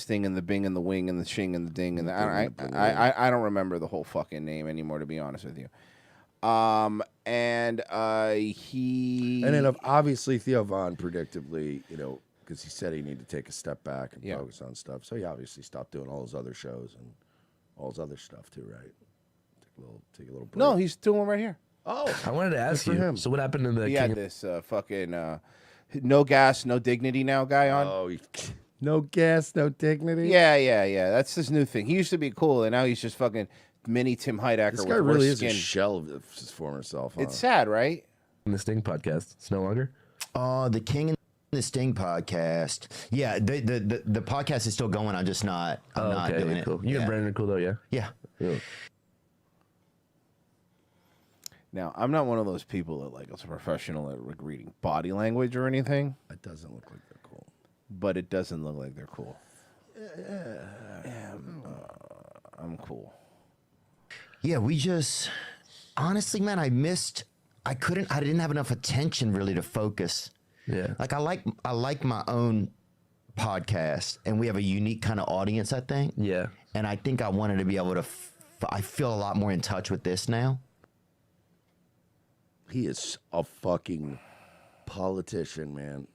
sting and the bing and the wing and the shing and the ding and the I don't remember the whole fucking name anymore, to be honest with you. And then obviously Theo Von predictably, because he said he needed to take a step back and focus on stuff. So he obviously stopped doing all his other shows and all his other stuff too, right? Take a little break. No, he's doing one right here. Oh, I wanted to ask you. him. So what happened in the? He had this fucking no gas, no dignity now guy on. Oh, no gas, no dignity. Yeah. That's his new thing. He used to be cool, and now he's just fucking mini Tim Heidecker. This guy with really worse is skin. a shell of his former self. Huh? It's sad, right? In the Sting podcast, it's no longer. The King and the Sting podcast. Yeah, the podcast is still going. I'm just not. I'm not doing it. Cool. You and Brandon are cool though, yeah. Yeah. Now, I'm not one of those people that is a professional at reading body language or anything. It doesn't look like they're cool. But it doesn't look like they're cool. I'm cool. Yeah, we just honestly, man, I didn't have enough attention really to focus. Yeah. Like I like my own podcast, and we have a unique kind of audience, I think. Yeah. And I think I wanted to be able to I feel a lot more in touch with this now. He is a fucking politician, man.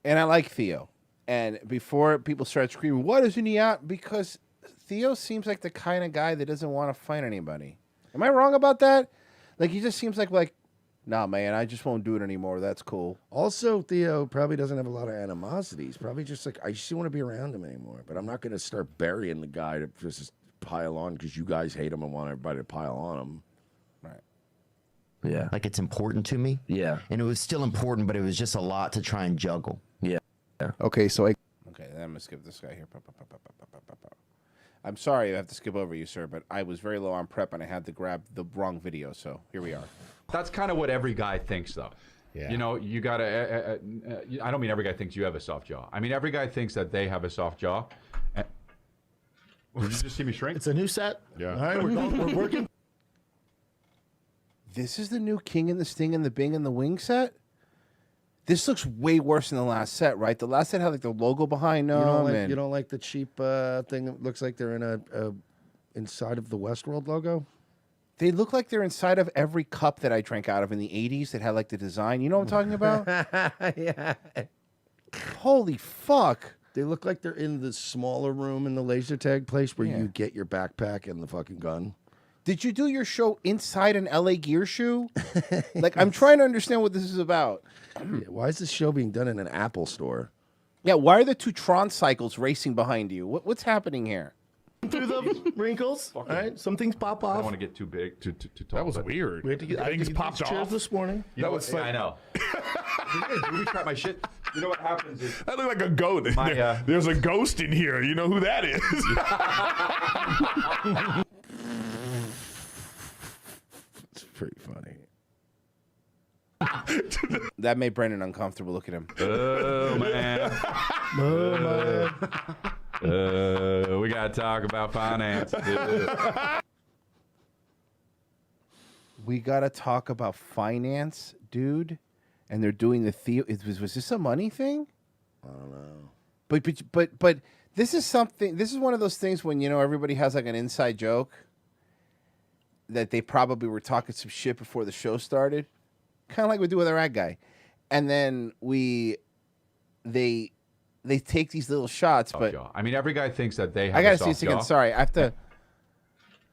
And I like Theo. And before people start screaming, "What isn't he out?" Because Theo seems like the kind of guy that doesn't want to fight anybody. Am I wrong about that? Like, he just seems like, nah, man, I just won't do it anymore. That's cool. Also, Theo probably doesn't have a lot of animosity. He's probably just like, I just don't want to be around him anymore. But I'm not going to start burying the guy to just pile on because you guys hate him and want everybody to pile on him. Right. Yeah. Like, it's important to me. Yeah. And it was still important, but it was just a lot to try and juggle. Yeah. Okay, so Okay, then I'm going to skip this guy here. I'm sorry I have to skip over you, sir, but I was very low on prep and I had to grab the wrong video, so here we are. That's kind of what every guy thinks, though. Yeah. You got to... I don't mean every guy thinks you have a soft jaw. I mean, every guy thinks that they have a soft jaw. Did you just see me shrink? It's a new set. Yeah. All right, we're working. This is the new King and the Sting and the Bing and the Wing set? This looks way worse than the last set, right? The last set had the logo behind them. You don't like the cheap thing that looks like they're in a inside of the Westworld logo? They look like they're inside of every cup that I drank out of in the 80s that had the design. You know what I'm talking about? Yeah. Holy fuck. They look like they're in the smaller room in the laser tag place where you get your backpack and the fucking gun. Did you do your show inside an LA Gear shoe? I'm trying to understand what this is about. Yeah, why is this show being done in an Apple store? Yeah, why are the two Tron cycles racing behind you? What's happening here? Through the wrinkles, all right? Some things pop I off. don't want to get too big, too tall. That was weird. We had to get, Things popped chairs off this morning. That was I know. Booby trap my shit. You know what happens is... That looked like a goat. There's a ghost in here. You know who that is? It's pretty funny. That made Brendan uncomfortable. Look at him. Oh, man. We got to talk about finance. We got to talk about finance, dude. And they're doing the Theo. Was this a money thing? I don't know. But this is something. This is one of those things when everybody has an inside joke that they probably were talking some shit before the show started, kind of like we do with our ad guy, and then they take these little shots. But I mean, every guy thinks that they have I gotta a see soft this again. jaw. Sorry, I have to.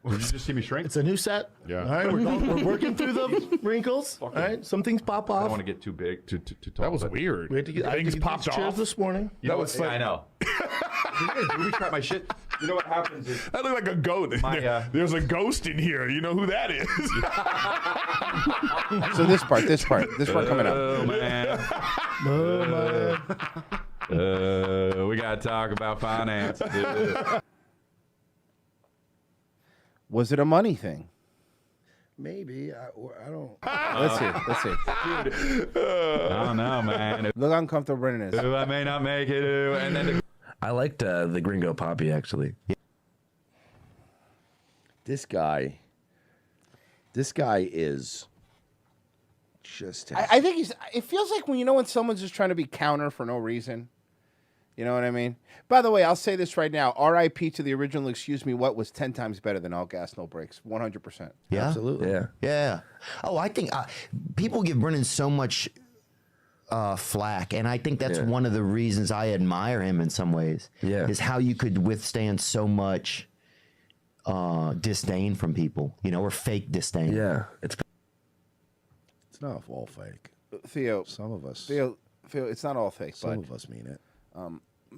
Did you just see me shrink? It's a new set. Yeah. All right, we're working through the wrinkles. All right, some things pop I off. don't want to get too big, too tall. That was weird. We had to get Things popped chairs off. this morning. That was I know. Booby trap my shit. You know what happens is... That looked like a goat. There's a ghost in here. You know who that is? So this part coming up. Oh, man. We got to talk about finance. Was it a money thing? Maybe. I don't. Let's see. I don't know, man. Look how uncomfortable Brendan is. I may not make it. And then I liked the Gringo Poppy actually. This guy is just. I think it feels like when someone's just trying to be counter for no reason. You know what I mean? By the way, I'll say this right now. R.I.P. to the original Excuse Me What was 10 times better than All Gas, No Brakes. 100%. Yeah. Absolutely. Yeah. Yeah. Oh, I think people give Brennan so much flack, and I think that's one of the reasons I admire him in some ways. Yeah. Is how you could withstand so much disdain from people, or fake disdain. Yeah. It's not all fake. Theo, Some of us. Theo, it's not all fake, Some but of us mean it.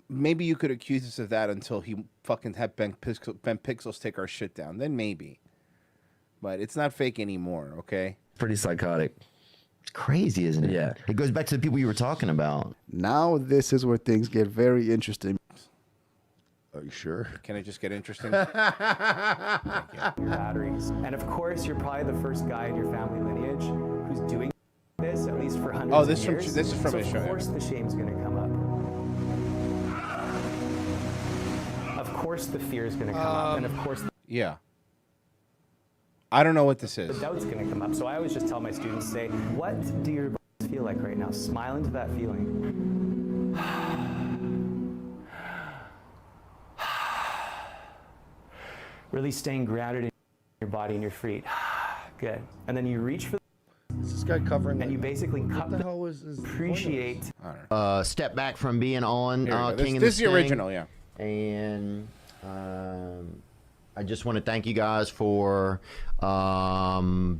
maybe you could accuse us of that until he fucking had Ben Pixels take our shit down. Then maybe. But it's not fake anymore, okay? Pretty psychotic. It's crazy, isn't it? Yeah. It goes back to the people you were talking about. Now this is where things get very interesting. Are you sure? Can it just get interesting? Your batteries. And of course, you're probably the first guy in your family lineage who's doing this, at least for hundreds Oh, of this years. is from so his show, Of yeah. course, the shame's going to come up. Of course, the fear is going to come up, and of course, Yeah. I don't know what this the is. doubt's going to come up. So I always just tell my students, say, what do your feel like right now? Smile into that feeling. Really staying grounded in your body and your feet. Good. And then you reach for Is this guy covering and you basically What cup the the hell was his appreciate. Step back from being on Here we go. King and This is the the Sting. original, yeah. And I just want to thank you guys for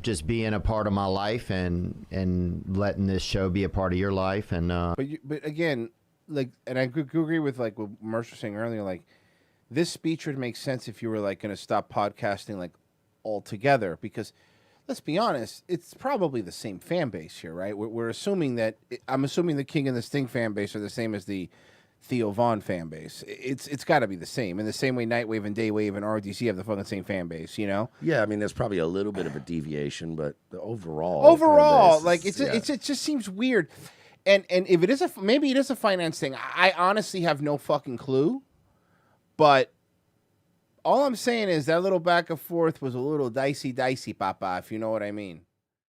just being a part of my life and letting this show be a part of your life. And But again, like, and I agree with like what Mercer was saying earlier. Like, this speech would make sense if you were like going to stop podcasting like altogether, because let's be honest, it's probably the same fan base here, right? We're assuming that I'm assuming the King and the Sting fan base are the same as the Theo Von fan base. It's got to be the same. In the same way, Nightwave and Daywave and ROTC have the fucking same fan base, you know? Yeah, I mean, there's probably a little bit of a deviation, but the overall, Like it just seems weird. And if it is maybe it is a finance thing. I honestly have no fucking clue. But all I'm saying is that little back and forth was a little dicey, Papa, if you know what I mean.